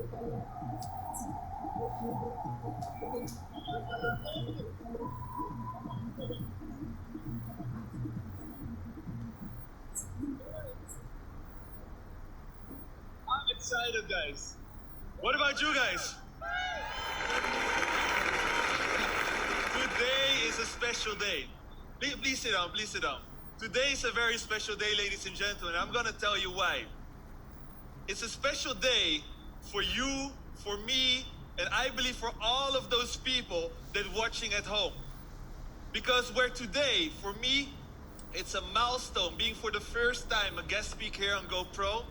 I'm excited, guys. What about you guys? Today is a special day. Please sit down, please sit down. Today is a very special day, ladies and gentlemen. I'm gonna tell you why. It's a special day for you, for me, and I believe for all of those people that are watching at home. Because where today, for me, it's a milestone, being for the first time a guest speaker here on GoPro.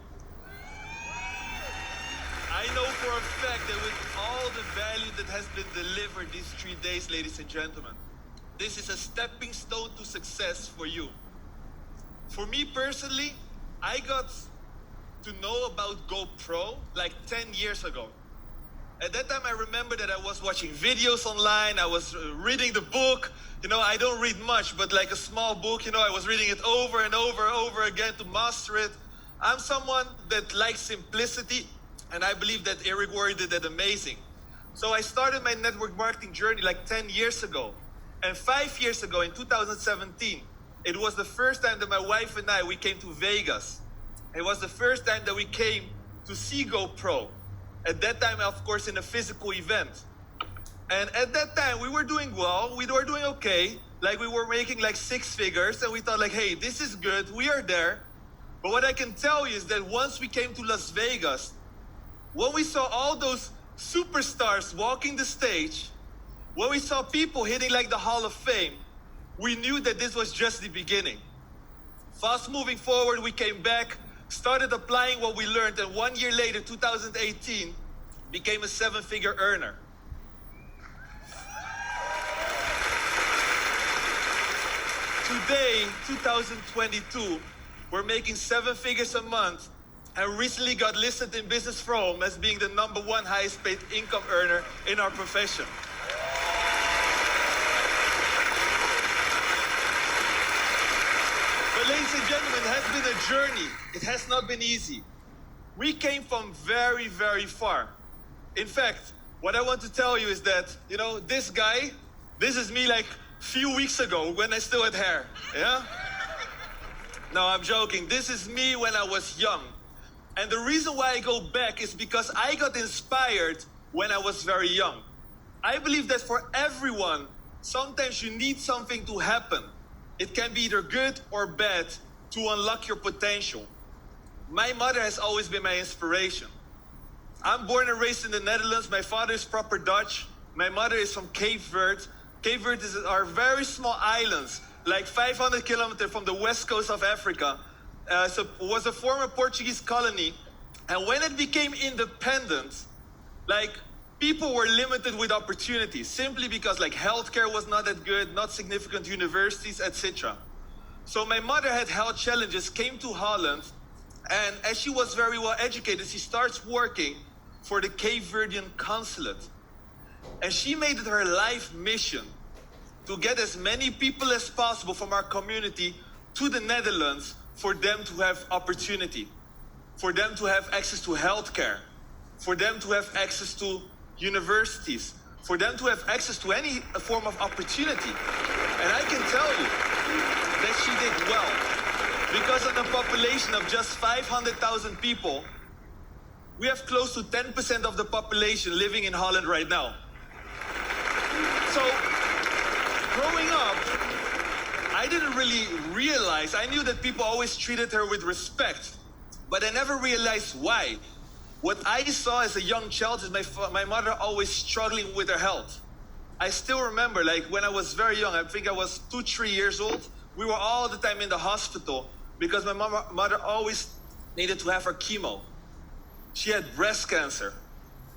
I know for a fact that with all the value that has been delivered these 3 days, ladies and gentlemen, this is a stepping stone to success for you. For me personally, I got to know about GoPro like 10 years ago. At that time, I remember that I was watching videos online, I was reading the book. I don't read much, but like a small book, I was reading it over and over again to master it. I'm someone that likes simplicity, and I believe that Eric Worre did that amazing. So I started my network marketing journey like 10 years ago. And 5 years ago, in 2017, it was the first time that my wife and we came to Vegas. It was the first time that we came to see GoPro. At that time, of course, in a physical event. And at that time, we were doing well, we were doing okay. Like we were making like 6 figures, and we thought like, hey, this is good, we are there. But what I can tell you is that once we came to Las Vegas, when we saw all those superstars walking the stage, when we saw people hitting like the Hall of Fame, we knew that this was just the beginning. Fast moving forward, we came back, started applying what we learned, and 1 year later, 2018, became a 7-figure earner. Today, 2022, we're making 7 figures a month, and recently got listed in Business Forum as being the #1 highest paid income earner in our profession. But ladies and gentlemen, it has been a journey. It has not been easy. We came from very, very far. In fact, what I want to tell you is that, this guy, this is me like a few weeks ago when I still had hair, yeah? No, I'm joking. This is me when I was young. And the reason why I go back is because I got inspired when I was very young. I believe that for everyone, sometimes you need something to happen. It can be either good or bad to unlock your potential. My mother has always been my inspiration. I'm born and raised in the Netherlands. My father is proper Dutch. My mother is from Cape Verde. Cape Verde are very small islands, like 500 kilometers from the west coast of Africa. So it was a former Portuguese colony. And when it became independent, like people were limited with opportunities simply because like healthcare was not that good, not significant universities, etc. So my mother had health challenges, came to Holland, and as she was very well educated, she starts working for the Cape Verdean consulate. And she made it her life mission to get as many people as possible from our community to the Netherlands for them to have opportunity, for them to have access to healthcare, for them to have access to universities, for them to have access to any form of opportunity. And I can tell you that she did well, because on a population of just 500,000 people, we have close to 10% of the population living in Holland right now. So, growing up, I didn't really realize, I knew that people always treated her with respect, but I never realized why. What I saw as a young child is my mother always struggling with her health. I still remember, like when I was very young, I think I was 2-3 years old, we were all the time in the hospital because my mother always needed to have her chemo. She had breast cancer.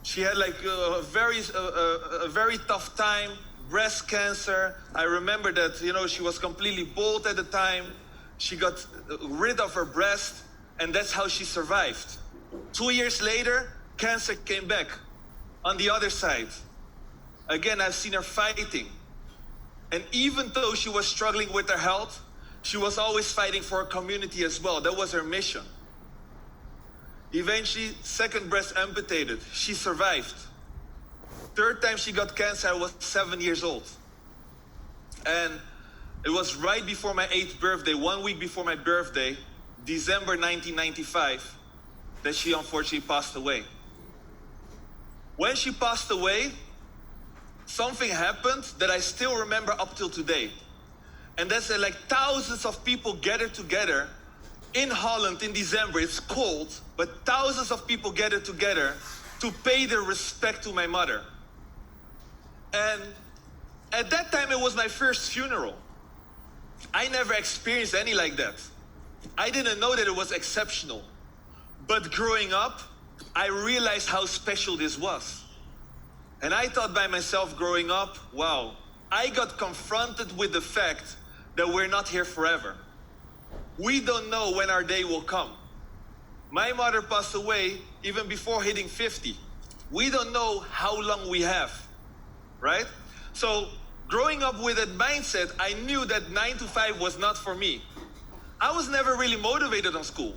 She had like a very tough time. Breast cancer. I remember that, she was completely bald at the time. She got rid of her breast, and that's how she survived. 2 years later, cancer came back on the other side. Again, I've seen her fighting. And even though she was struggling with her health, she was always fighting for her community as well. That was her mission. Eventually, second breast amputated. She survived. Third time she got cancer, I was 7 years old. And it was right before my 8th birthday, 1 week before my birthday, December 1995, that she unfortunately passed away. When she passed away, something happened that I still remember up till today. And that's that like thousands of people gathered together in Holland in December. It's cold, but thousands of people gathered together to pay their respect to my mother. And at that time, it was my first funeral. I never experienced any like that. I didn't know that it was exceptional. But growing up, I realized how special this was. And I thought by myself growing up, wow, I got confronted with the fact that we're not here forever. We don't know when our day will come. My mother passed away even before hitting 50. We don't know how long we have, right? So growing up with that mindset, I knew that 9 to 5 was not for me. I was never really motivated on school,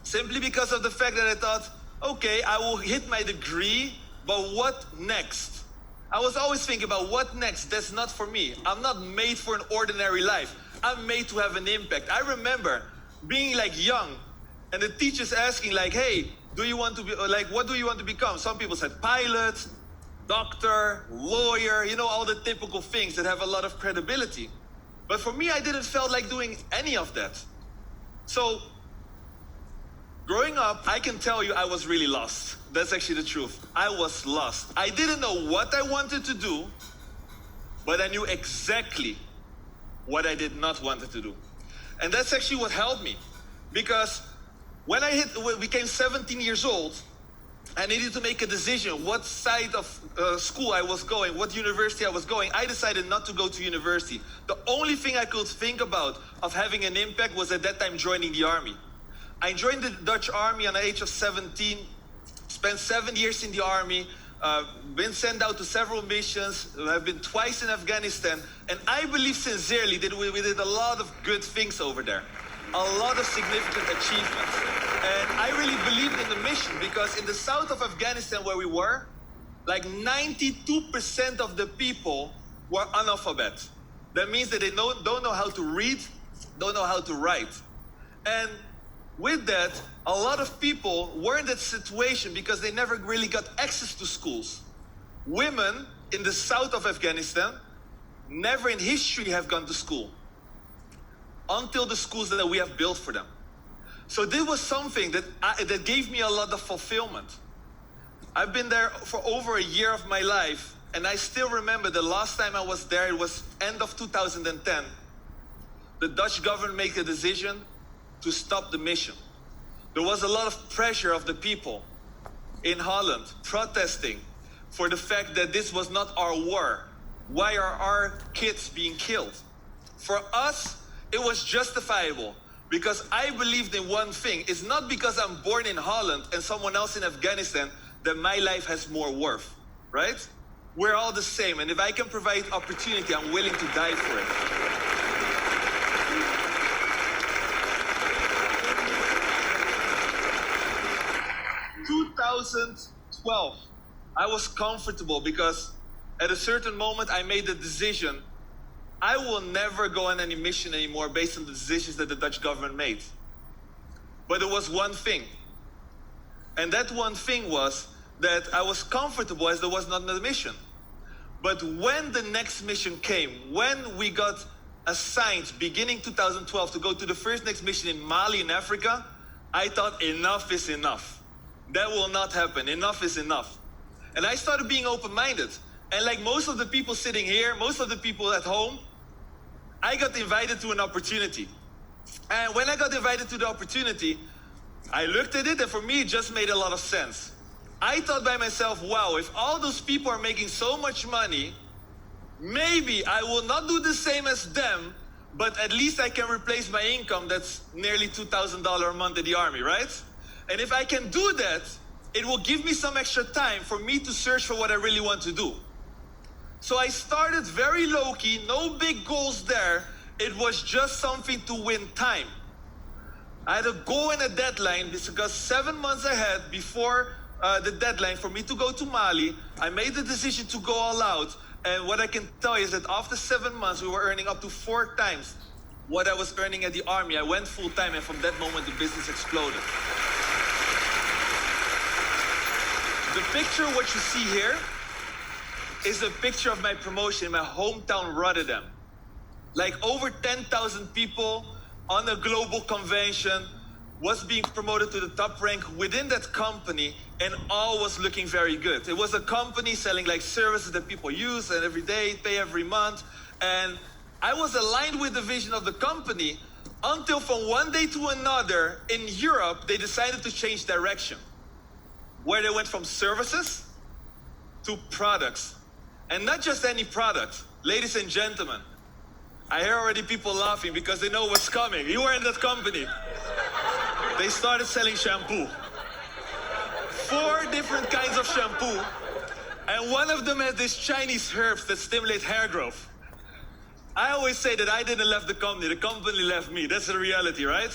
simply because of the fact that I thought, okay, I will hit my degree, but what next? I was always thinking about what next? That's not for me. I'm not made for an ordinary life. I'm made to have an impact. I remember being like young and the teachers asking like, hey, do you want to be like, what do you want to become? Some people said pilot, doctor, lawyer, you know, all the typical things that have a lot of credibility. But for me, I didn't feel like doing any of that. So growing up, I can tell you I was really lost. That's actually the truth. I was lost. I didn't know what I wanted to do, but I knew exactly what I did not want to do. And that's actually what helped me. Because when I became 17 years old, I needed to make a decision what side of school I was going, what university I was going. I decided not to go to university. The only thing I could think about of having an impact was at that time joining the army. I joined the Dutch army on the age of 17, spent 7 years in the army, been sent out to several missions. I've been twice in Afghanistan, and I believe sincerely that we did a lot of good things over there, a lot of significant achievements. And I really believed in the mission because in the south of Afghanistan where we were, like 92% of the people were analphabet. That means that they don't know how to read, don't know how to write. And with that, a lot of people were in that situation because they never really got access to schools. Women in the south of Afghanistan never in history have gone to school until the schools that we have built for them. So this was something that gave me a lot of fulfillment. I've been there for over a year of my life, and I still remember the last time I was there, it was end of 2010. The Dutch government made a decision to stop the mission. There was a lot of pressure of the people in Holland protesting for the fact that this was not our war. Why are our kids being killed? For us, it was justifiable because I believed in one thing. It's not because I'm born in Holland and someone else in Afghanistan that my life has more worth, right? We're all the same, and if I can provide opportunity, I'm willing to die for it. 2012, I was comfortable because at a certain moment I made the decision I will never go on any mission anymore based on the decisions that the Dutch government made. But there was one thing. And that one thing was that I was comfortable as there was not a mission. But when the next mission came, when we got assigned beginning 2012 to go to the first next mission in Mali in Africa, I thought enough is enough. That will not happen. Enough is enough. And I started being open-minded. And like most of the people sitting here, most of the people at home, I got invited to an opportunity. And when I got invited to the opportunity, I looked at it, and for me, it just made a lot of sense. I thought by myself, wow, if all those people are making so much money, maybe I will not do the same as them, but at least I can replace my income that's nearly $2,000 a month in the army, right? And if I can do that, it will give me some extra time for me to search for what I really want to do. So I started very low-key, no big goals there. It was just something to win time. I had a goal and a deadline because 7 months ahead, before the deadline for me to go to Mali, I made the decision to go all out. And what I can tell you is that after 7 months, we were earning up to 4 times what I was earning at the army. I went full time, and from that moment, the business exploded. The picture, what you see here, is a picture of my promotion in my hometown, Rotterdam. Like over 10,000 people on a global convention was being promoted to the top rank within that company, and all was looking very good. It was a company selling like services that people use and every day, pay every month. And I was aligned with the vision of the company until from one day to another in Europe, they decided to change direction, where they went from services to products. And not just any product. Ladies and gentlemen, I hear already people laughing because they know what's coming. You were in that company. They started selling shampoo. 4 different kinds of shampoo. And one of them has these Chinese herbs that stimulate hair growth. I always say that I didn't left the company left me. That's the reality, right?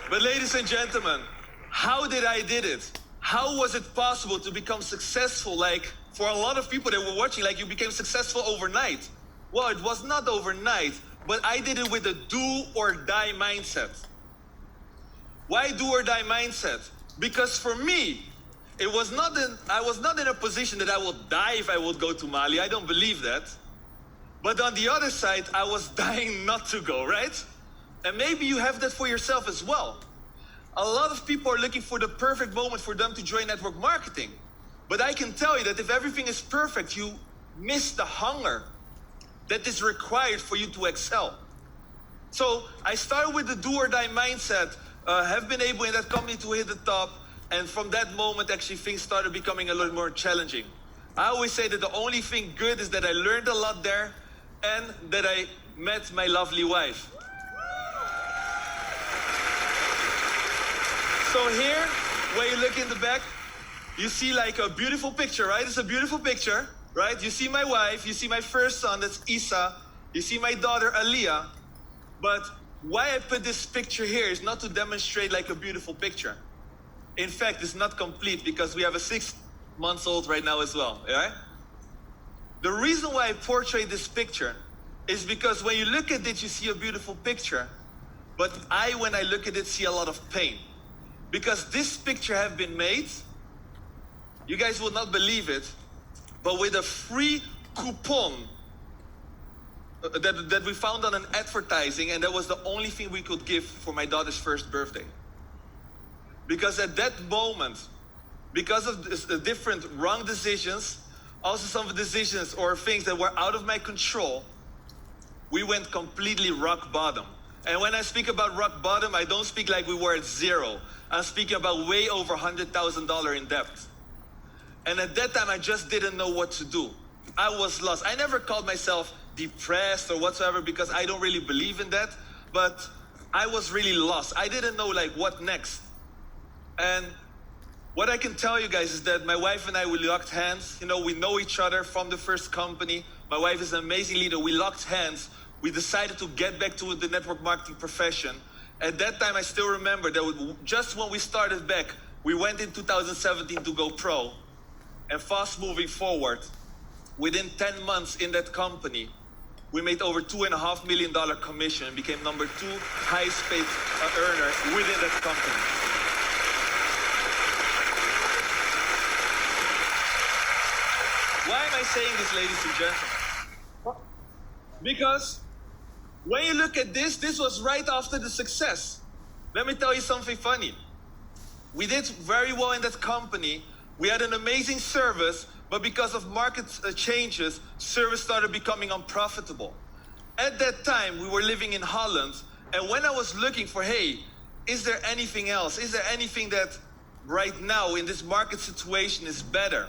But ladies and gentlemen, how did I did it? How was it possible to become successful? Like for a lot of people that were watching, like you became successful overnight. Well, it was not overnight, but I did it with a do or die mindset. Why do or die mindset? Because for me, I was not in a position that I will die if I would go to Mali. I don't believe that. But on the other side, I was dying not to go, right? And maybe you have that for yourself as well. A lot of people are looking for the perfect moment for them to join network marketing. But I can tell you that if everything is perfect, you miss the hunger that is required for you to excel. So I started with the do or die mindset, have been able in that company to hit the top. And from that moment, actually things started becoming a little more challenging. I always say that the only thing good is that I learned a lot there and that I met my lovely wife. So here, when you look in the back, you see like a beautiful picture, right? It's a beautiful picture, right? You see my wife, you see my first son, that's Isa. You see my daughter, Aliyah. But why I put this picture here is not to demonstrate like a beautiful picture. In fact, it's not complete because we have a 6-month-old right now as well, right? The reason why I portray this picture is because when you look at it, you see a beautiful picture. But when I look at it, see a lot of pain. Because this picture have been made, you guys will not believe it, but with a free coupon that we found on an advertising, and that was the only thing we could give for my daughter's first birthday. Because at that moment, because of the different wrong decisions, also some decisions or things that were out of my control, we went completely rock bottom. And when I speak about rock bottom, I don't speak like we were at zero. I'm speaking about way over $100,000 in debt. And at that time, I just didn't know what to do. I was lost. I never called myself depressed or whatsoever because I don't really believe in that. But I was really lost. I didn't know like what next. And what I can tell you guys is that my wife and I, we locked hands. You know, we know each other from the first company. My wife is an amazing leader. We locked hands. We decided to get back to the network marketing profession. At that time, I still remember that just when we started back, we went in 2017 to go pro. And fast moving forward, within 10 months in that company, we made over $2.5 million commission and became number 2 highest paid earner within that company. Why am I saying this, ladies and gentlemen? Because when you look at this was right after the success. Let me tell you something funny. We did very well in that company. We had an amazing service, but because of market changes, service started becoming unprofitable. At that time, we were living in Holland, and when I was looking for, hey, is there anything else? Is there anything that right now in this market situation is better?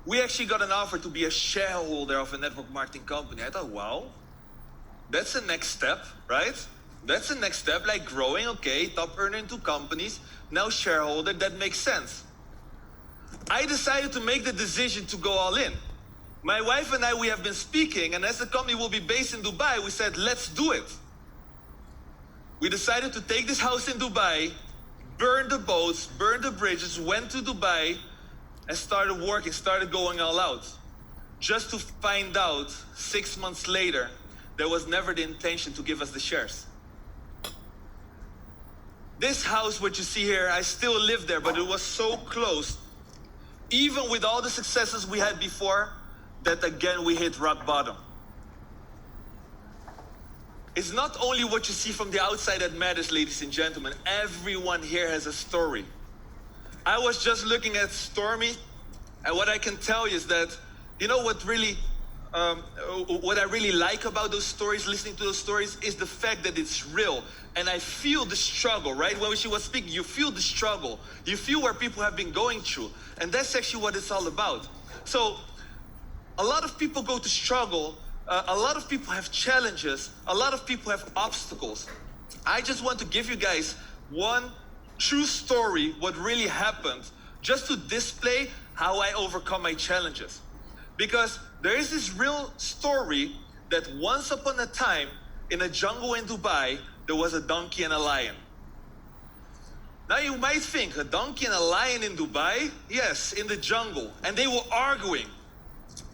We actually got an offer to be a shareholder of a network marketing company. I thought, wow, that's the next step, right? That's the next step, like growing, okay, top earner in 2 companies, now shareholder, that makes sense. I decided to make the decision to go all in. My wife and I, we have been speaking, and as the company will be based in Dubai, we said, let's do it. We decided to take this house in Dubai, burn the boats, burn the bridges, went to Dubai, and started working, started going all out. Just to find out 6 months later, there was never the intention to give us the shares. This house, what you see here, I still live there, but it was so close, even with all the successes we had before, that again we hit rock bottom. It's not only what you see from the outside that matters, ladies and gentlemen. Everyone here has a story. I was just looking at Stormy, and what I can tell you is that, you know what I really like about those stories, listening to those stories, is the fact that it's real. And I feel the struggle, right? When she was speaking, you feel the struggle. You feel where people have been going through. And that's actually what it's all about. So, a lot of people go to struggle. A lot of people have challenges. A lot of people have obstacles. I just want to give you guys one true story, what really happened, just to display how I overcome my challenges. Because there is this real story that once upon a time, in a jungle in Dubai, there was a donkey and a lion. Now you might think, a donkey and a lion in Dubai? Yes, in the jungle. And they were arguing.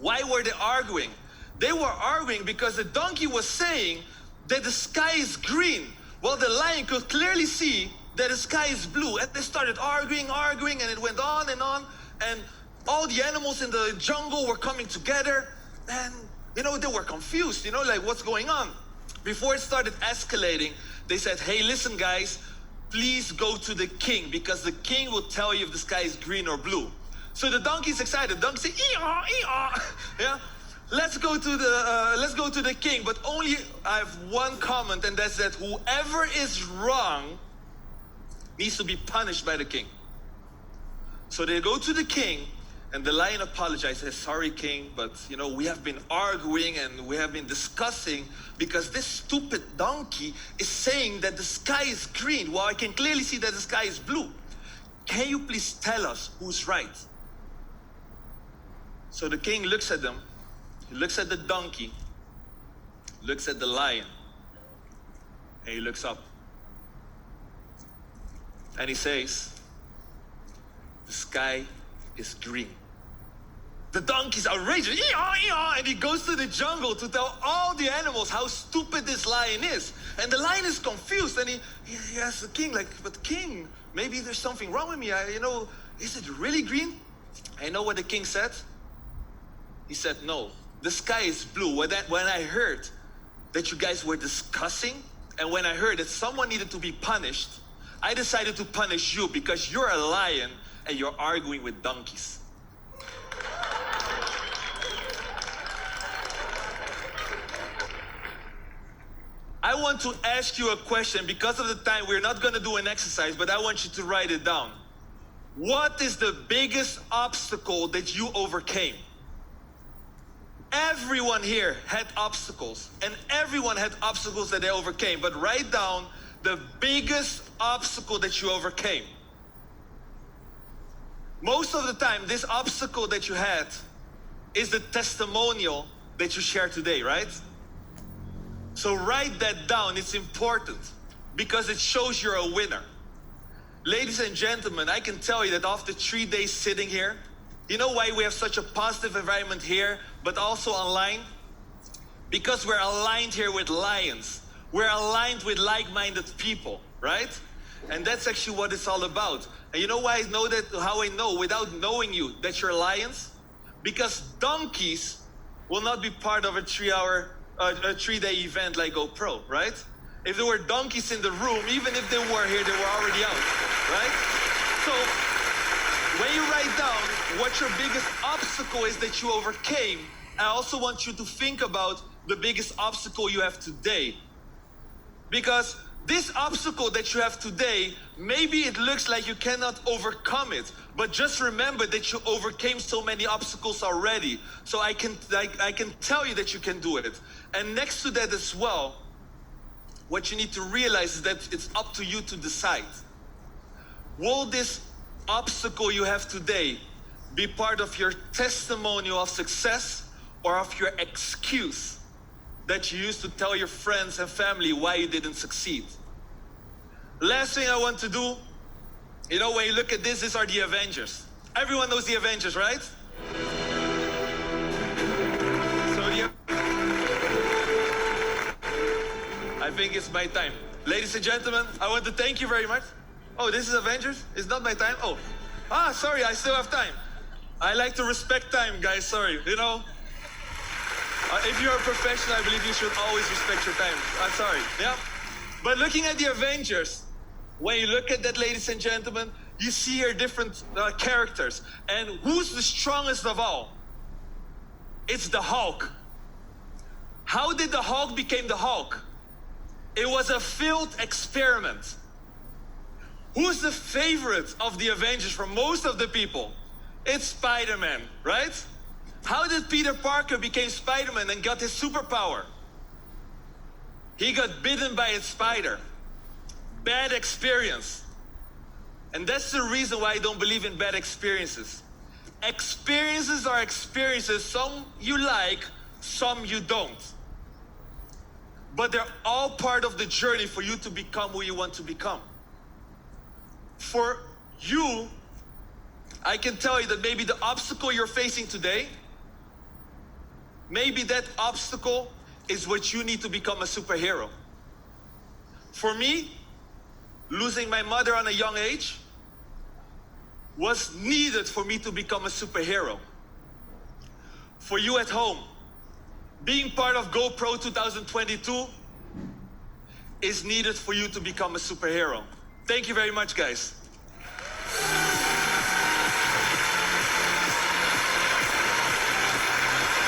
Why were they arguing? They were arguing because the donkey was saying that the sky is green, while the lion could clearly see that the sky is blue. And they started arguing, and it went on, and all the animals in the jungle were coming together, and, they were confused, like, what's going on? Before it started escalating, they said, hey, listen, guys, please go to the king, because the king will tell you if the sky is green or blue. So the donkey's excited. The donkey said, ee-aw, ee-aw. Yeah? Let's go to the king, but only I have one comment, and that's that whoever is wrong needs to be punished by the king. So they go to the king, and the lion apologizes, says, sorry, king, but, we have been arguing and we have been discussing because this stupid donkey is saying that the sky is green while I can clearly see that the sky is blue. Can you please tell us who's right? So the king looks at them, he looks at the donkey, looks at the lion, and he looks up. And he says, the sky is green. The donkey's outraged, ee-aw, ee-aw, and he goes to the jungle to tell all the animals how stupid this lion is. And the lion is confused, and he asks the king, like, but king, maybe there's something wrong with me. Is it really green? And you know what the king said? He said, no, the sky is blue. When I heard that you guys were discussing, and when I heard that someone needed to be punished, I decided to punish you because you're a lion and you're arguing with donkeys. I want to ask you a question. Because of the time, we're not going to do an exercise, but I want you to write it down. What is the biggest obstacle that you overcame? Everyone here had obstacles, and everyone had obstacles that they overcame. But write down the biggest obstacle that you overcame. Most of the time, this obstacle that you had is the testimonial that you share today, right? So write that down. It's important because it shows you're a winner. Ladies and gentlemen, I can tell you that after 3 days sitting here, you know why we have such a positive environment here, but also online? Because we're aligned here with lions. We're aligned with like-minded people, right? And that's actually what it's all about. And you know why I know that, how I know without knowing you that you're lions? Because donkeys will not be part of a 3-day event like GoPro, right? If there were donkeys in the room, even if they were here, they were already out, right? So when you write down what your biggest obstacle is that you overcame, I also want you to think about the biggest obstacle you have today. Because this obstacle that you have today, maybe it looks like you cannot overcome it, but just remember that you overcame so many obstacles already. So I can tell you that you can do it. And next to that as well, what you need to realize is that it's up to you to decide. Will this obstacle you have today be part of your testimonial of success or of your excuse that you used to tell your friends and family why you didn't succeed? Last thing I want to do, you know, when you look at this, these are the Avengers. Everyone knows the Avengers, right? So I think it's my time. Ladies and gentlemen, I want to thank you very much. Oh, this is Avengers? It's not my time? Oh. Sorry, I still have time. I like to respect time, guys, sorry. You know, if you're a professional, I believe you should always respect your time. I'm sorry, yeah? But looking at the Avengers, when you look at that, ladies and gentlemen, you see here different characters. And who's the strongest of all? It's the Hulk. How did the Hulk become the Hulk? It was a failed experiment. Who's the favorite of the Avengers for most of the people? It's Spider-Man, right? How did Peter Parker become Spider-Man and got his superpower? He got bitten by a spider. Bad experience. And that's the reason why I don't believe in bad experiences. Experiences are experiences. Some you like, some you don't. But they're all part of the journey for you to become who you want to become. For you, I can tell you that maybe the obstacle you're facing today, maybe that obstacle is what you need to become a superhero. For me, losing my mother at a young age was needed for me to become a superhero. For you at home, being part of GoPro 2022 is needed for you to become a superhero. Thank you very much, guys.